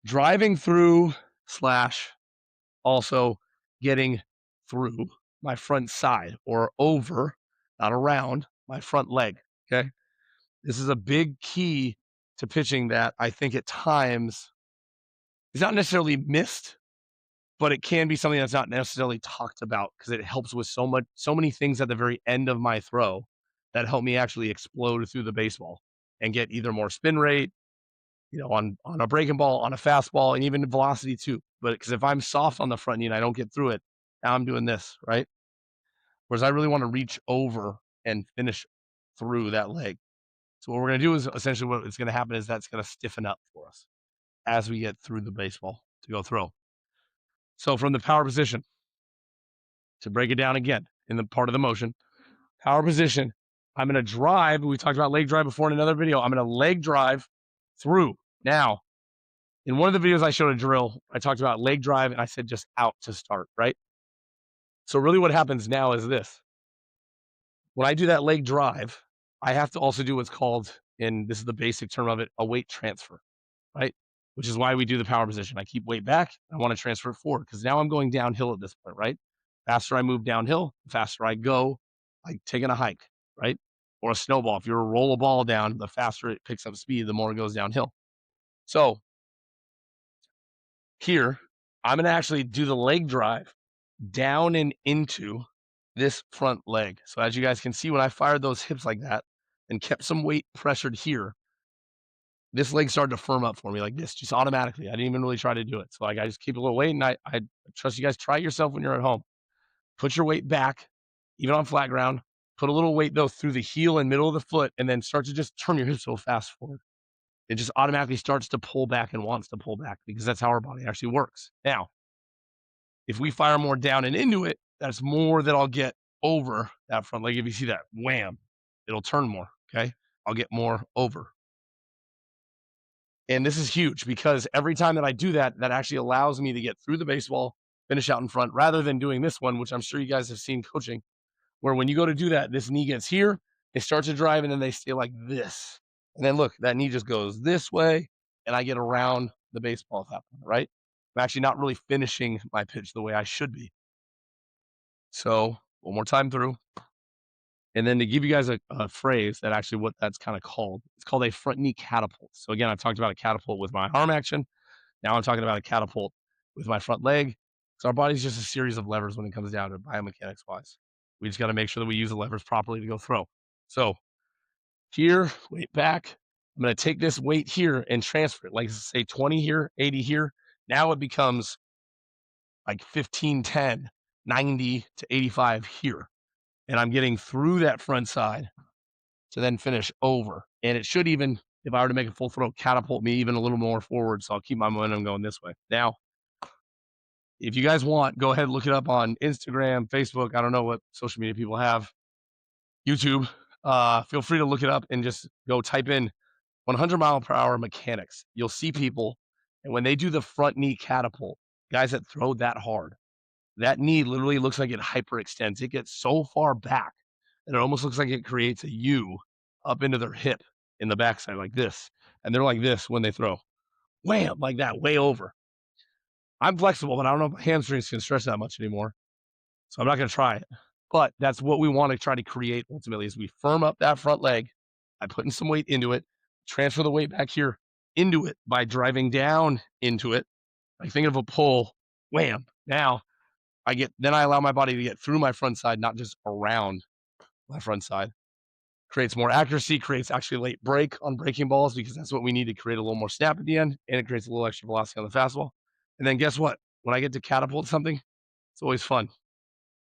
driving through slash also getting through my front side or over, not around my front leg. Okay. This is a big key to pitching that I think at times is not necessarily missed, but it can be something that's not necessarily talked about because it helps with so many things at the very end of my throw that help me actually explode through the baseball and get either more spin rate, on a breaking ball, on a fastball, and even velocity too. But because if I'm soft on the front knee and I don't get through it, now I'm doing this, right? Whereas I really want to reach over and finish through that leg. So what we're going to do is essentially what is going to happen is that's going to stiffen up for us as we get through the baseball to go throw. So from the power position, to break it down again in the part of the motion, power position, I'm going to drive. We talked about leg drive before in another video. I'm going to leg drive through. Now, in one of the videos I showed a drill, I talked about leg drive and I said just out to start, right? So really what happens now is this. When I do that leg drive, I have to also do what's called, and this is the basic term of it, a weight transfer, right? Which is why we do the power position. I keep weight back. I want to transfer it forward because now I'm going downhill at this point, right? Faster I move downhill, the faster I go, like taking a hike, right? Or a snowball. If you were to roll a ball down, the faster it picks up speed, the more it goes downhill. So here, I'm going to actually do the leg drive down and into this front leg. So as you guys can see, when I fired those hips like that and kept some weight pressured here, this leg started to firm up for me like this, just automatically. I didn't even really try to do it. So like I just keep a little weight, and I trust you guys, try it yourself when you're at home. Put your weight back, even on flat ground. Put a little weight though through the heel and middle of the foot, and then start to just turn your hips so fast forward. It just automatically starts to pull back and wants to pull back because that's how our body actually works. Now, if we fire more down and into it, that's more that I'll get over that front leg. If you see that, wham, it'll turn more. Okay. I'll get more over. And this is huge because every time that I do that, that actually allows me to get through the baseball, finish out in front, rather than doing this one, which I'm sure you guys have seen coaching, where when you go to do that, this knee gets here, it starts to drive, and then they stay like this. And then look, that knee just goes this way, and I get around the baseball at that point, right? I'm actually not really finishing my pitch the way I should be. So one more time through. And then to give you guys a phrase that actually what that's kind of called, it's called a front knee catapult. So again, I've talked about a catapult with my arm action. Now I'm talking about a catapult with my front leg. So our body's just a series of levers when it comes down to biomechanics wise. We just got to make sure that we use the levers properly to go throw. So here, weight back. I'm going to take this weight here and transfer it. Like say 20 here, 80 here. Now it becomes like 15, 10, 90 to 85 here. And I'm getting through that front side to then finish over. And it should even, if I were to make a full throw, catapult me even a little more forward. So I'll keep my momentum going this way. Now, if you guys want, go ahead and look it up on Instagram, Facebook. I don't know what social media people have. YouTube. Feel free to look it up and just go type in 100-mile-per-hour mechanics. You'll see people, and when they do the front knee catapult, guys that throw that hard, that knee literally looks like it hyperextends. It gets so far back that it almost looks like it creates a U up into their hip in the backside like this. And they're like this when they throw. Wham, like that, way over. I'm flexible, but I don't know if my hamstrings can stretch that much anymore. So I'm not going to try it. But that's what we want to try to create ultimately is we firm up that front leg by putting some weight into it, transfer the weight back here into it by driving down into it. Like think of a pull, wham. Now I allow my body to get through my front side, not just around my front side. Creates more accuracy, creates actually late break on breaking balls because that's what we need to create a little more snap at the end, and it creates a little extra velocity on the fastball. And then guess what? When I get to catapult something, it's always fun